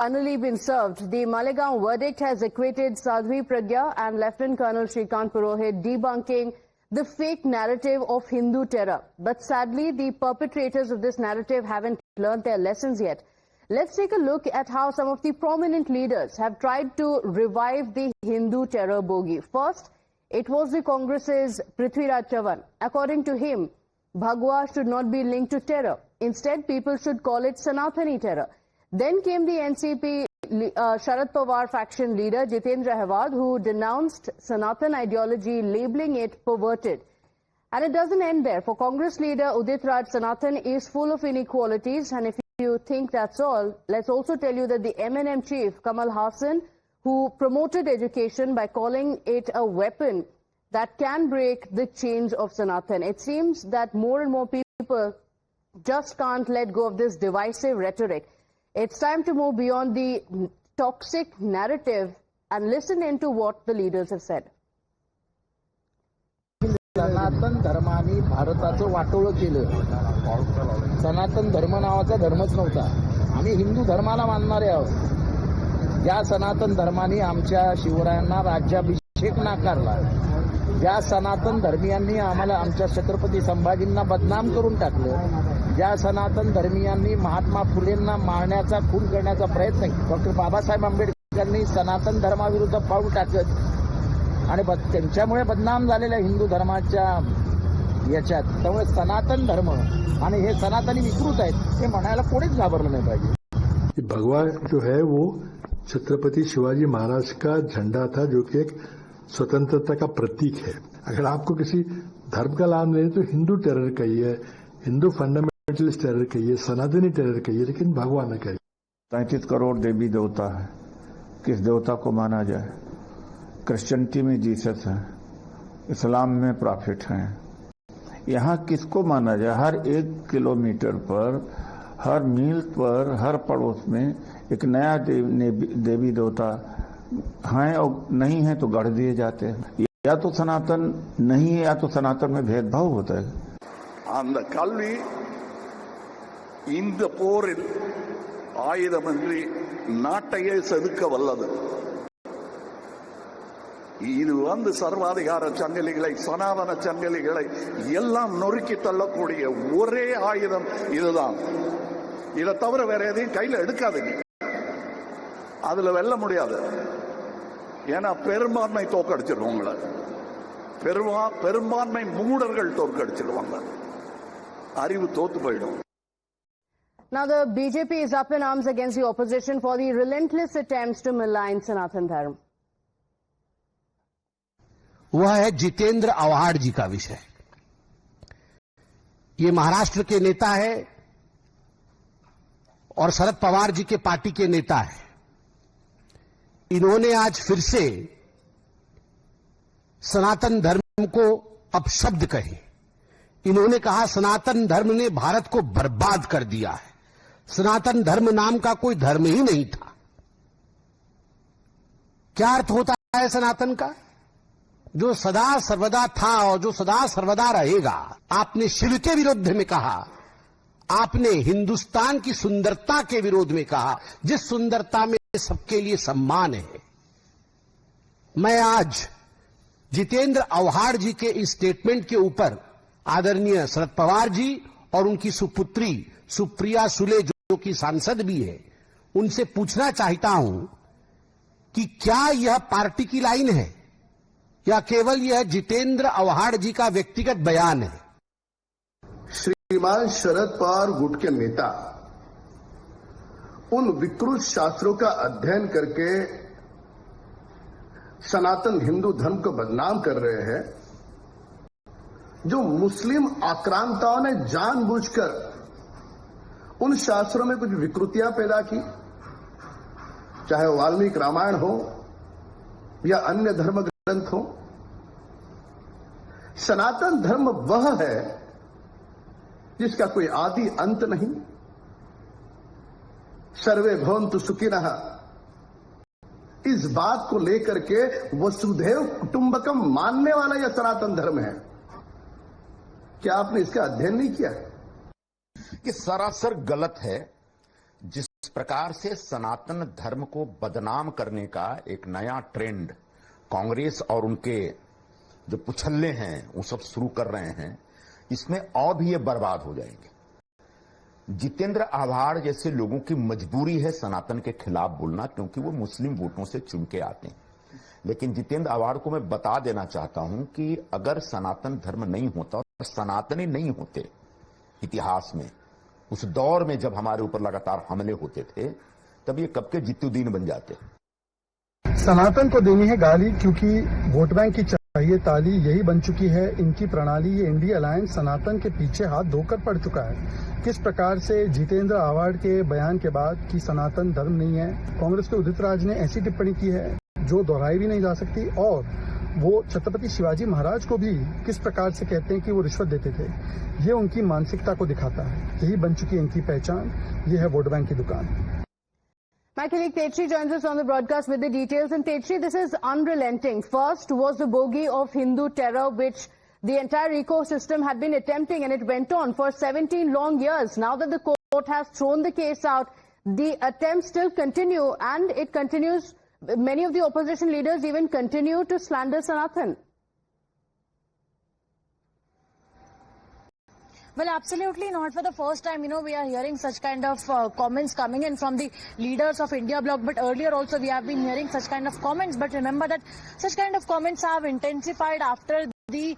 Finally been served. The Malegaon verdict has acquitted Sadhvi Pragya and Lieutenant Colonel Shrikant Purohit, debunking the fake narrative of Hindu terror. But sadly, the perpetrators of this narrative haven't learned their lessons yet. Let's take a look at how some of the prominent leaders have tried to revive the Hindu terror bogey. First, it was the Congress's Prithviraj Chavan. According to him, Bhagwa should not be linked to terror. Instead, people should call it Sanatani terror. Then came the NCP Sharad Pawar faction leader Jitendra Hewad, who denounced Sanatan ideology, labeling it perverted. And it doesn't end there. For Congress leader Udit Raj, Sanatan is full of inequalities. And if you think that's all, let's also tell you that the MNM chief Kamal Hassan, who promoted education by calling it a weapon that can break the chains of Sanatan. It seems that more and more people just can't let go of this divisive rhetoric. It's time to move beyond the toxic narrative and listen into what the leaders have said. सनातन धर्माने भारताचं वाटोळं केलं. सनातन धर्म नावाचा धर्मच नव्हता. आम्ही हिंदू धर्माला मानणारे आहोत. ज्या सनातन धर्माने आमच्या शिवरायांना राज्याभिषेक नाकारला, ज्या सनातन धर्मीयांनी आम्हाला आमच्या छत्रपती संभाजींना बदनाम करून टाकलं, ज्या सनातन धर्मीयांनी महात्मा फुलेंना मारण्याचा, खून करण्याचा प्रयत्न केला, डॉक्टर बाबासाहेब आंबेडकरांनी सनातन धर्माविरुद्ध पाऊल टाकत आणि त्यांच्यामुळे बदनाम झालेल्या हिंदू धर्माच्या याच्यात, त्यामुळे सनातन धर्म आणि हे सनातनी विकृत आहेत हे म्हणायला कोणीच घाबरलं नाही पाहिजे. भगवा जो है वो छत्रपति शिवाजी महाराज का झंडा था, जो कि एक स्वतंत्रता का प्रतीक है. अगर आपको किसी धर्म का नाम लें तो हिंदू टेरर कहिए, हिंदू फंडामेंटलिस्ट टेरर कहिए, सनातनी टेरर कहिए, लेकिन भगवा न कहिए. 33 करोड़ देवी देवता है, किस देवता को माना जाए? क्रिश्चियनिटी में जीसस है, इस्लाम में प्रॉफिट हैं. यहाँ किसको माना जाए? हर 1 किलोमीटर पर, हर मील पर, हर पड़ोस में एक नया देवी देवता हैं और नहीं है तो गढ़ दिए जाते हैं. या तो सनातन नहीं है या तो सनातन में भेदभाव होता है. அந்த கல்வி இந்த போரில் ஆயுதமின்றி நாட்டையே செதுக்க வல்லது. இது சர்வாதிகார சங்கிலிகளை, சனாதன சங்கிலிகளை எல்லாம் நொறுக்கி தள்ளக்கூடிய ஒரே ஆயுதம் இதுதான். இதை தவிர வேற எதையும் கையில எடுக்காதீங்க. அதுல வெல்ல முடியாது. ஏன்னா பெரும்பான்மை தோக்கடிச்சிருவாங்க. பெரும்பான்மை மூடர்கள் தோற்கடிச்சிருவாங்க. அறிவு தோத்து போயிடும். Now the BJP is up in arms against the opposition for the relentless attempts to malign Sanatan Dharma. वह है जितेंद्र आव्हाड जी का विषय. ये महाराष्ट्र के नेता है और शरद पवार जी के पार्टी के नेता है. इन्होंने आज फिर से सनातन धर्म को अपशब्द कहे. इन्होंने कहा सनातन धर्म ने भारत को बर्बाद कर दिया है. सनातन धर्म नाम का कोई धर्म ही नहीं था. क्या अर्थ होता है सनातन का? जो सदा सर्वदा था और जो सदा सर्वदा रहेगा. आपने शिव के विरुद्ध में कहा, आपने हिंदुस्तान की सुंदरता के विरोध में कहा, जिस सुंदरता में सबके लिए सम्मान है. मैं आज जितेंद्र आव्हाड जी के इस स्टेटमेंट के ऊपर आदरणीय शरद पवार जी और उनकी सुपुत्री सुप्रिया सुले, जो कि सांसद भी है, उनसे पूछना चाहता हूं कि क्या यह पार्टी की लाइन है या केवल यह जितेंद्र आव्हाड जी का व्यक्तिगत बयान है? श्रीमान शरद पवार गुट के नेता उन विकृत शास्त्रों का अध्ययन करके सनातन हिंदू धर्म को बदनाम कर रहे हैं, जो मुस्लिम आक्रांताओं ने जानबूझकर उन शास्त्रों में कुछ विकृतियां पैदा की, चाहे वाल्मीकि रामायण हो या अन्य धर्म ग्रंथ हो. सनातन धर्म वह है जिसका कोई आदि अंत नहीं. सर्वे भवन्तु सुखिनः, इस बात को लेकर के वसुधैव कुटुंबकम मानने वाला यह सनातन धर्म है. क्या आपने इसका अध्ययन नहीं किया? कि सरासर गलत है. जिस प्रकार से सनातन धर्म को बदनाम करने का एक नया ट्रेंड कांग्रेस और उनके जो पुछल्ले हैं वो सब शुरू कर रहे हैं, इसमें और भी ये बर्बाद हो जाएंगे। जितेंद्र आव्हाड जैसे लोगों की मजबूरी है सनातन के खिलाफ बोलना, क्योंकि वो मुस्लिम वोटों से चुन के आते हैं। लेकिन जितेंद्र आव्हाड को मैं बता देना चाहता हूं कि अगर सनातन धर्म नहीं होता और सनातनी नहीं होते इतिहास में, उस दौर में जब हमारे ऊपर लगातार हमले होते थे, तब ये कब के जित्तुद्दीन बन जाते। सनातन को देनी है गाली क्योंकि वोट बैंक की चाहिए ताली, यही बन चुकी है इनकी प्रणाली। ये इंडिया अलायंस सनातन के पीछे हाथ धोकर पड़ चुका है। किस प्रकार से जितेंद्र आव्हाड के बयान के बाद कि सनातन धर्म नहीं है, कांग्रेस के उदित राज ने ऐसी टिप्पणी की है जो दोहराई भी नहीं जा सकती, और वो छत्रपति शिवाजी महाराज को भी किस प्रकार से कहते हैं कि वो रिश्वत देते थे, ये उनकी मानसिकता को दिखाता है। यही बन चुकी है इनकी पहचान, ये है वोट बैंक की दुकान। My colleague Tetri joins us on the broadcast with the details. And Tetri, this is unrelenting. First was the bogey of Hindu terror, which the entire ecosystem had been attempting, and it went on for 17 long years. Now that the court has thrown the case out, the attempts still continue, and it continues. Many of the opposition leaders even continue to slander Sanatan. Well, absolutely not. For the first time, we are hearing such kind of comments coming in from the leaders of India Bloc. But earlier also we have been hearing such kind of comments. But remember that such kind of comments have intensified after the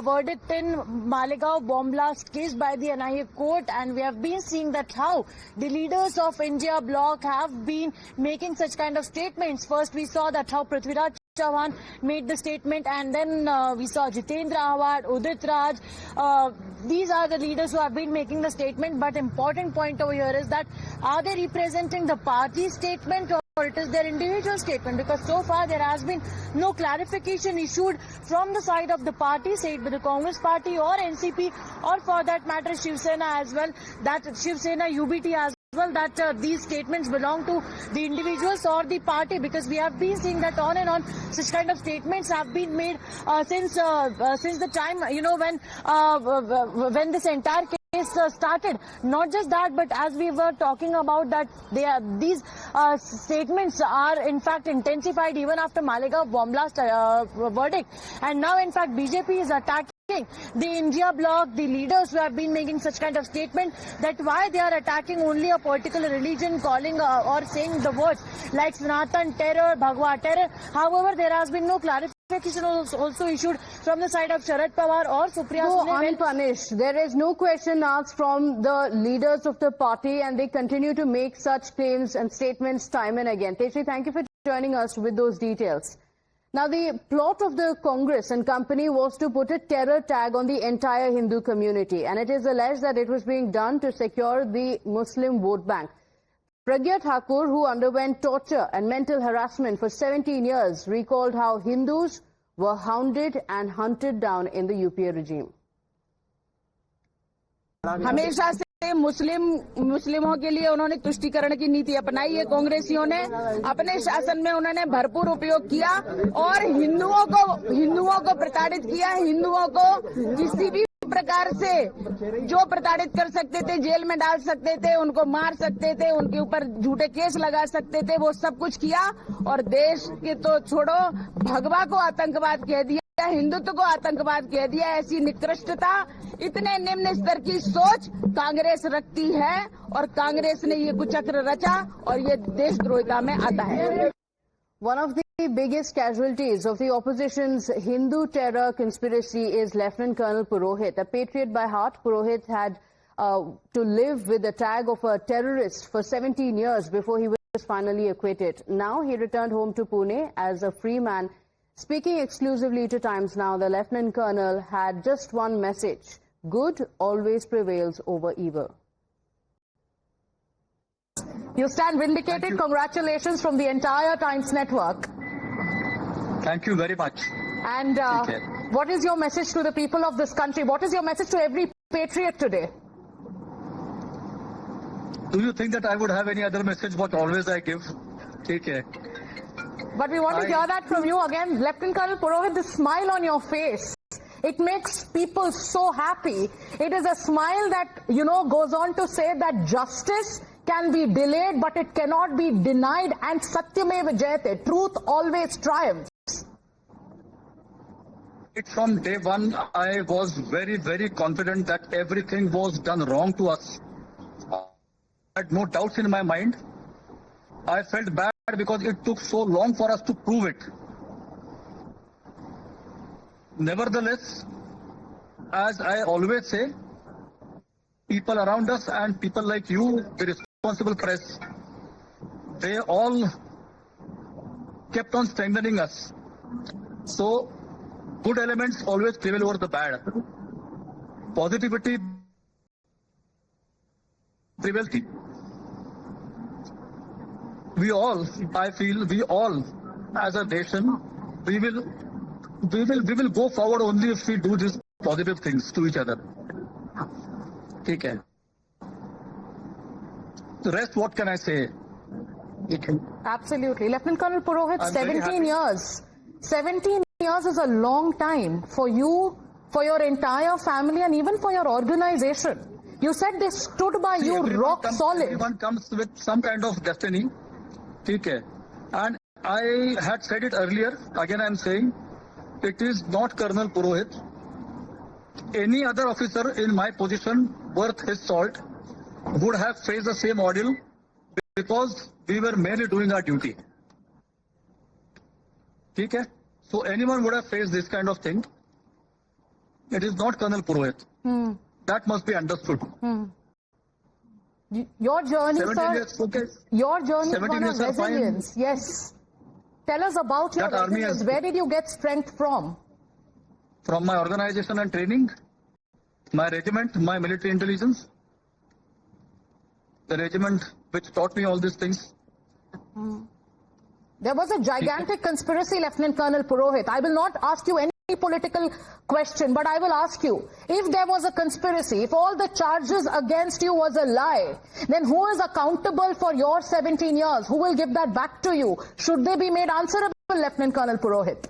verdict in Malegaon bomb blast case by the NIA court, and we have been seeing that how the leaders of India Bloc have been making such kind of statements. First we saw that how Prithviraj Chauhan made the statement, and then we saw Jitendra Awadh, Udit Raj. These are the leaders who have been making the statement, but important point over here is that are they representing the party statement or it is their individual statement? Because so far there has been no clarification issued from the side of the party, say it be the Congress party or NCP, or for that matter Shiv Sena as well, that Shiv Sena UBT as well, that these statements belong to the individuals or the party, because we have been seeing that on and on such kind of statements have been made since the time when this entire case started. Not just that, but as we were talking about that, these statements are in fact intensified even after Malegaon bomb blast verdict, and now in fact BJP is attacking the India Bloc, the leaders who have been making such kind of statement, that why they are attacking only a particular religion, calling or saying the words like Sanatan terror, Bhagwa terror. However, there has been no clarification also issued from the side of Sharad Pawar or Supriya Go Sune. unpunished. There is no question asked from the leaders of the party, and they continue to make such claims and statements time and again. Tetri, thank you for joining us with those details. Now, the plot of the Congress and company was to put a terror tag on the entire Hindu community, and it is alleged that it was being done to secure the Muslim vote bank. Pragya Thakur, who underwent torture and mental harassment for 17 years, recalled how Hindus were hounded and hunted down in the UPA regime. हमेशा से मुस्लिमों के लिए उन्होंने तुष्टीकरण की नीति अपनाई है। कांग्रेसियों ने अपने शासन में उन्होंने भरपूर उपयोग किया और हिंदुओं को प्रताड़ित किया। हिंदुओं को किसी भी प्रकार से जो प्रताड़ित कर सकते थे, जेल में डाल सकते थे, उनको मार सकते थे, उनके ऊपर झूठे केस लगा सकते थे, वो सब कुछ किया। और देश के तो छोड़ो, भगवा को आतंकवाद कह दिया, हिंदुत्व को आतंकवाद कह दिया। ऐसी निकृष्टता, इतने निम्न स्तर की सोच कांग्रेस रखती है और कांग्रेस ने ये कुचक्र रचा और ये देशद्रोहिता में आता है। One of the biggest casualties of the opposition's Hindu terror conspiracy is Lieutenant Colonel Purohit. A patriot by heart, Purohit had to live with the tag of a terrorist for 17 years before he was finally acquitted. Now he returned home to Pune as a free man. Speaking exclusively to Times Now, the Lieutenant Colonel had just one message: good always prevails over evil. You stand vindicated. Congratulations from the entire Times network. Thank you very much. And what is your message to the people of this country? What is your message to every patriot today? Do you think that I would have any other message but always I give? Take care. But we want to hear that from you again. Lieutenant Colonel Purohit, the smile on your face, it makes people so happy. It is a smile that, goes on to say that justice can be delayed, but it cannot be denied, and Satyameva Jayate, truth always triumphs. From day one, I was very, very confident that everything was done wrong to us. I had no doubts in my mind. I felt bad because it took so long for us to prove it. Nevertheless, as I always say, people around us and people like you, the responsible press, they all kept on strengthening us. So, good elements always prevail over the bad. Positivity prevails. We all, I feel, we all, as a nation, we will go forward only if we do these positive things to each other. Okay. The rest, what can I say? Absolutely. Lieutenant Colonel Purohit, 17 years. 17 years is a long time for you, for your entire family, and even for your organization. You said they stood by you rock solid. Everyone comes with some kind of destiny. Okay. And I had said it earlier, again I am saying, it is not Colonel Purohit. Any other officer in my position worth his salt would have faced the same ordeal because we were merely doing our duty. Okay? So anyone would have faced this kind of thing. It is not Colonel Purohit. That must be understood. Your journey, sir, years, okay. Your journey is 17 one of years resilience. Yes. Tell us about your resilience. Where did you get strength from? From my organization and training, my regiment, my military intelligence, the regiment which taught me all these things. There was a gigantic conspiracy, Lieutenant Colonel Purohit. I will not ask you any political question, but I will ask you, if there was a conspiracy, if all the charges against you was a lie, then who is accountable for your 17 years? Who will give that back to you? Should they be made answerable, Lieutenant Colonel Purohit?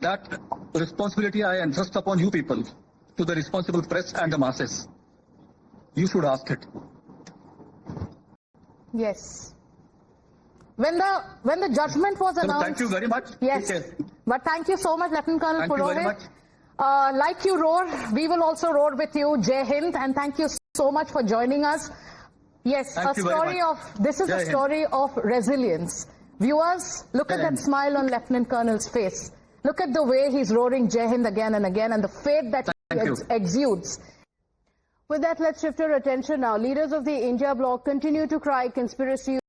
That responsibility I entrust upon you people, to the responsible press and the masses. You should ask it. Yes. When the judgment was announced... Thank you very much. Yes. But thank you so much, Lieutenant Colonel Purohit. Thank you very much. Like you roar, we will also roar with you. Jai Hind, and thank you so much for joining us. Yes, this is a story of resilience. Viewers, look at that smile on Lieutenant Colonel's face. Look at the way he's roaring Jai Hind again and again, and the faith that he exudes. With that, let's shift our attention now. Leaders of the India bloc continue to cry conspiracy